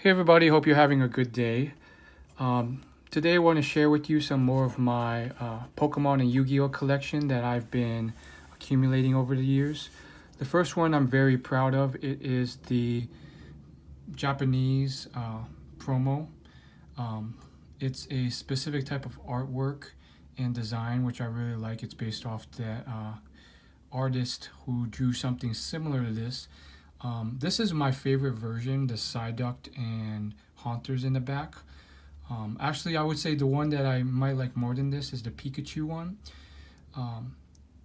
Hey everybody, hope you're having a good day. Today I want to share with you some more of my Pokemon and Yu-Gi-Oh collection that I've been accumulating over the years. The first one I'm very proud of. It is the Japanese promo. Um, it's a specific type of artwork and design which I really like. It's based off the artist who drew something similar to this. This is my favorite version, the Psyduck and Haunters in the back. Actually, I would say the one that I might like more than this is the Pikachu one.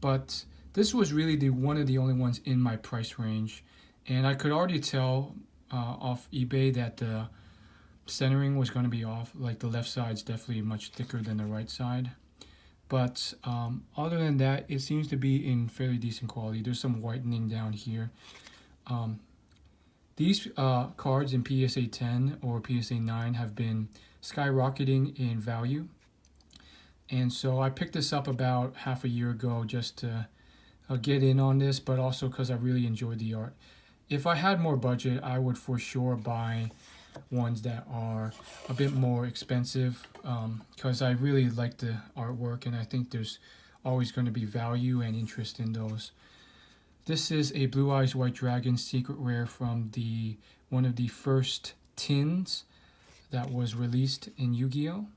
But this was really one of the only ones in my price range. And I could already tell off eBay that the centering was going to be off. Like the left side's definitely much thicker than the right side. But other than that, it seems to be in fairly decent quality. There's some whitening down here. These cards in PSA 10 or PSA 9 have been skyrocketing in value. And so I picked this up about half a year ago just to get in on this, but also because I really enjoyed the art. If I had more budget, I would for sure buy ones that are a bit more expensive because I really like the artwork and I think there's always going to be value and interest in those. This is a Blue Eyes White Dragon secret rare from one of the first tins that was released in Yu-Gi-Oh!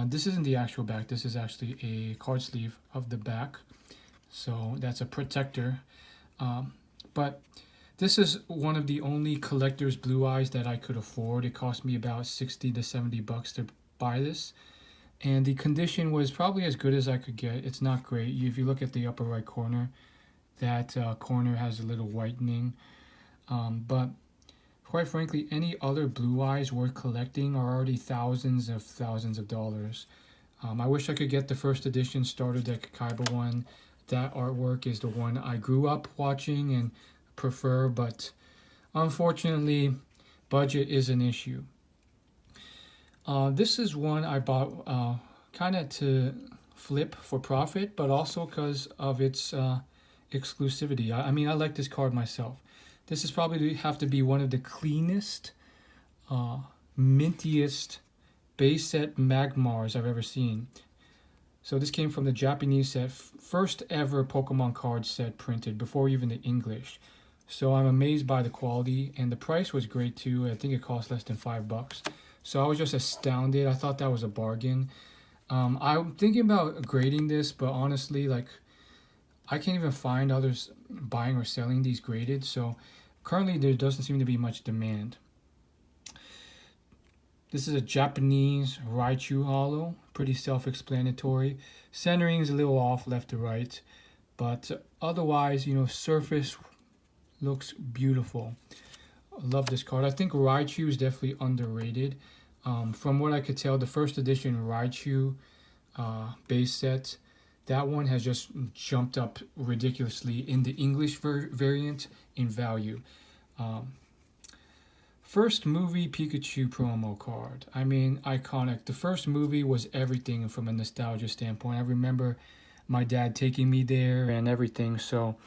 This isn't the actual back. This is actually a card sleeve of the back. So that's a protector. But this is one of the only collector's Blue Eyes that I could afford. It cost me about 60 to 70 bucks to buy this. And the condition was probably as good as I could get. It's not great. If you look at the upper right corner, that corner has a little whitening. But quite frankly, any other Blue Eyes worth collecting are already thousands of dollars. I wish I could get the first edition starter deck Kaiba one. That artwork is the one I grew up watching and prefer, but unfortunately, budget is an issue. This is one I bought kind of to flip for profit, but also because of its exclusivity. I mean, I like this card myself. This is probably have to be one of the cleanest, mintiest base set Magmars I've ever seen. So this came from the Japanese set, first ever Pokemon card set printed before even the English. So I'm amazed by the quality, and the price was great too. I think it cost less than $5. So I was just astounded. I thought that was a bargain. I'm thinking about grading this, but honestly, like, I can't even find others buying or selling these graded. So currently there doesn't seem to be much demand. This is a Japanese Raichu Holo, pretty self-explanatory. Centering is a little off left to right, but otherwise, surface looks beautiful. I love this card. I think Raichu is definitely underrated. From what I could tell, the first edition Raichu base set, that one has just jumped up ridiculously in the English variant in value. First movie Pikachu promo card. I mean, iconic. The first movie was everything from a nostalgia standpoint. I remember my dad taking me there and everything. So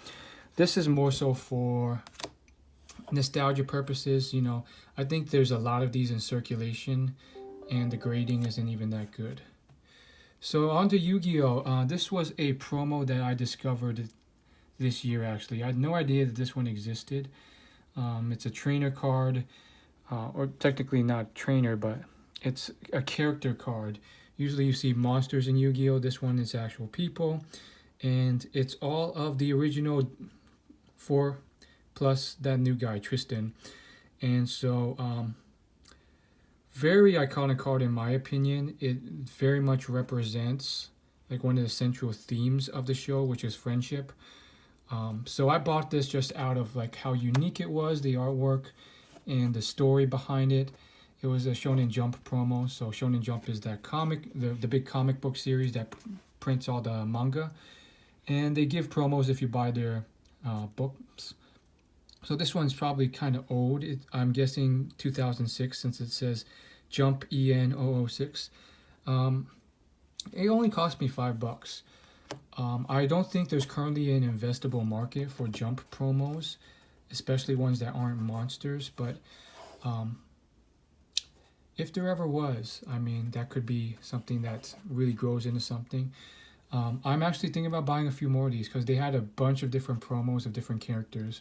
this is more so for nostalgia purposes. I think there's a lot of these in circulation and the grading isn't even that good. So on to Yu-Gi-Oh! This was a promo that I discovered this year actually. I had no idea that this one existed. It's a trainer card. Or technically not trainer, but it's a character card. Usually you see monsters in Yu-Gi-Oh! This one is actual people. And it's all of the original 4 plus that new guy, Tristan. And so, very iconic card in my opinion. It very much represents like one of the central themes of the show, which is friendship. So I bought this just out of like how unique it was, the artwork, and the story behind it. It was a Shonen Jump promo. So Shonen Jump is that comic, the big comic book series that prints all the manga. And they give promos if you buy their books. So this one's probably kind of old. I'm guessing 2006 since it says Jump EN006. It only cost me $5. I don't think there's currently an investable market for Jump promos, especially ones that aren't monsters, but if there ever was, I mean, that could be something that really grows into something. I'm actually thinking about buying a few more of these because they had a bunch of different promos of different characters.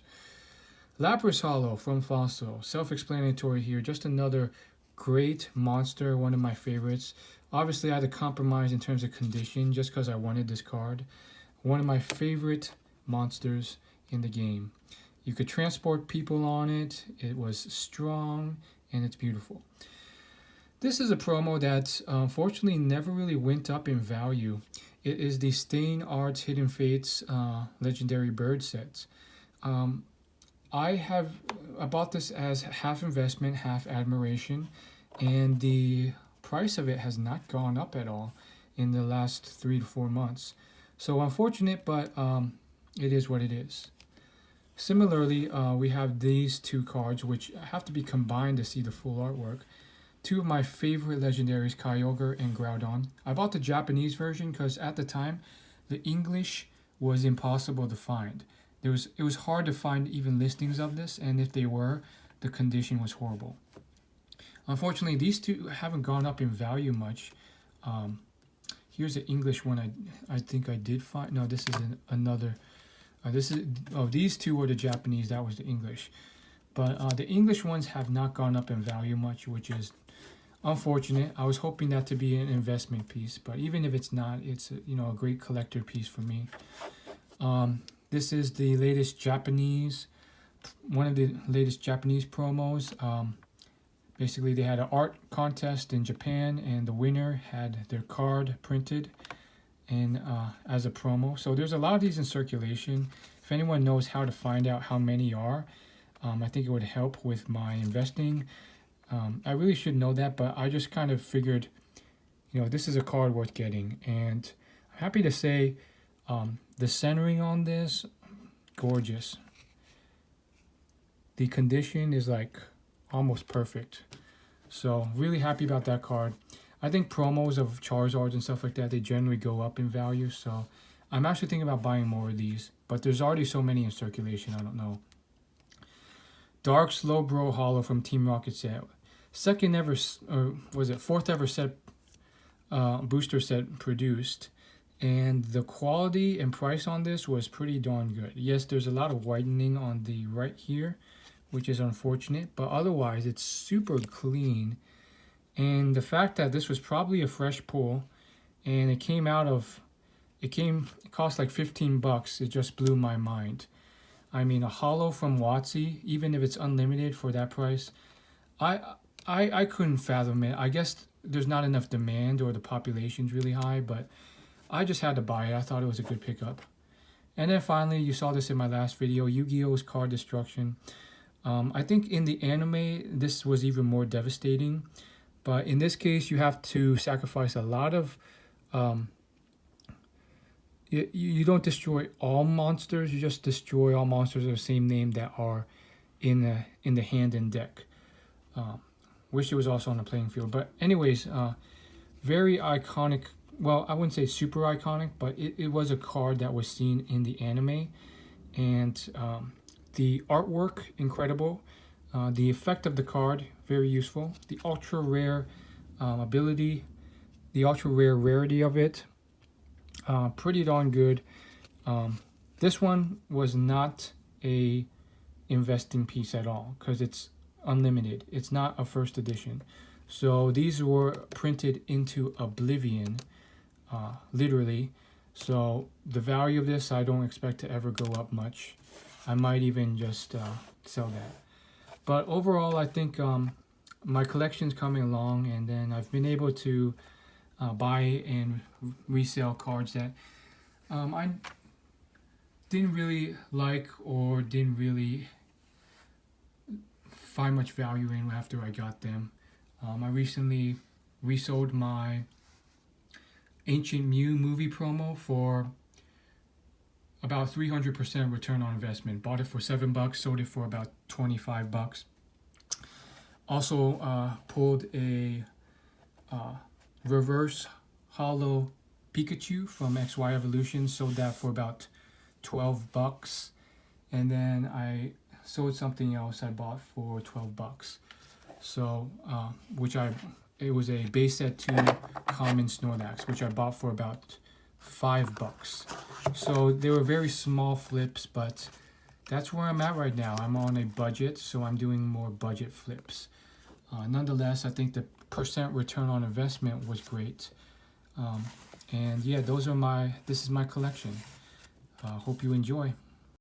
Lapras Hollow from Fossil, self-explanatory here, just another great monster, one of my favorites. Obviously, I had to compromise in terms of condition just because I wanted this card. One of my favorite monsters in the game. You could transport people on it, it was strong, and it's beautiful. This is a promo that unfortunately never really went up in value. It is the Stain Arts Hidden Fates Legendary Bird sets. I bought this as half investment, half admiration, and the price of it has not gone up at all in the last 3 to 4 months. So unfortunate, but it is what it is. Similarly, we have these two cards, which have to be combined to see the full artwork. Two of my favorite legendaries, Kyogre and Groudon. I bought the Japanese version because at the time, the English was impossible to find. It was hard to find even listings of this, and if they were, the condition was horrible. Unfortunately, these two haven't gone up in value much. Here's the English one. I think I did find. No, this is another. These two were the Japanese. That was the English. But the English ones have not gone up in value much, which is unfortunate. I was hoping that to be an investment piece, but even if it's not, it's a great collector piece for me. This is the latest Japanese, one of the latest Japanese promos. Basically, they had an art contest in Japan, and the winner had their card printed and as a promo. So there's a lot of these in circulation. If anyone knows how to find out how many are, I think it would help with my investing. I really should know that, but I just kind of figured, this is a card worth getting. And I'm happy to say the centering on this, gorgeous. The condition is like almost perfect. So really happy about that card. I think promos of Charizards and stuff like that, they generally go up in value. So I'm actually thinking about buying more of these, but there's already so many in circulation, I don't know. Dark Slowbro Hollow from Team Rocket set. Fourth ever set booster set produced. And the quality and price on this was pretty darn good. Yes, there's a lot of whitening on the right here, which is unfortunate, but otherwise it's super clean. And the fact that this was probably a fresh pull, and it cost like $15, it just blew my mind. I mean, a hollow from WotC, even if it's unlimited for that price, I couldn't fathom it. I guess there's not enough demand or the population's really high, but I just had to buy it. I thought it was a good pickup. And then finally, you saw this in my last video, Yu-Gi-Oh's Card Destruction. I think in the anime, this was even more devastating. But in this case, you have to sacrifice a lot of... You don't destroy all monsters. You just destroy all monsters of the same name that are in the hand and deck. Wish it was also on the playing field. But anyways, very iconic. Well, I wouldn't say super iconic, but it was a card that was seen in the anime. And the artwork, incredible. The effect of the card, very useful. The ultra rare ability, the ultra rare rarity of it, pretty darn good. This one was not a investing piece at all because it's unlimited. It's not a first edition. So these were printed into oblivion, literally. So the value of this, I don't expect to ever go up much. I might even just sell that. But overall, I think my collection's coming along, and then I've been able to buy and resell cards that I didn't really like or didn't really find much value in after I got them. I recently resold my Ancient Mew movie promo for about 300% return on investment. Bought it for $7, sold it for about $25. Also pulled a reverse hollow Pikachu from XY Evolution, sold that for about $12. And then I sold something else I bought for $12. So, it was a base set 2 common Snorlax, which I bought for about $5. So they were very small flips, but that's where I'm at right now. I'm on a budget, so I'm doing more budget flips. Nonetheless, I think the percent return on investment was great. And yeah, this is my collection. Hope you enjoy.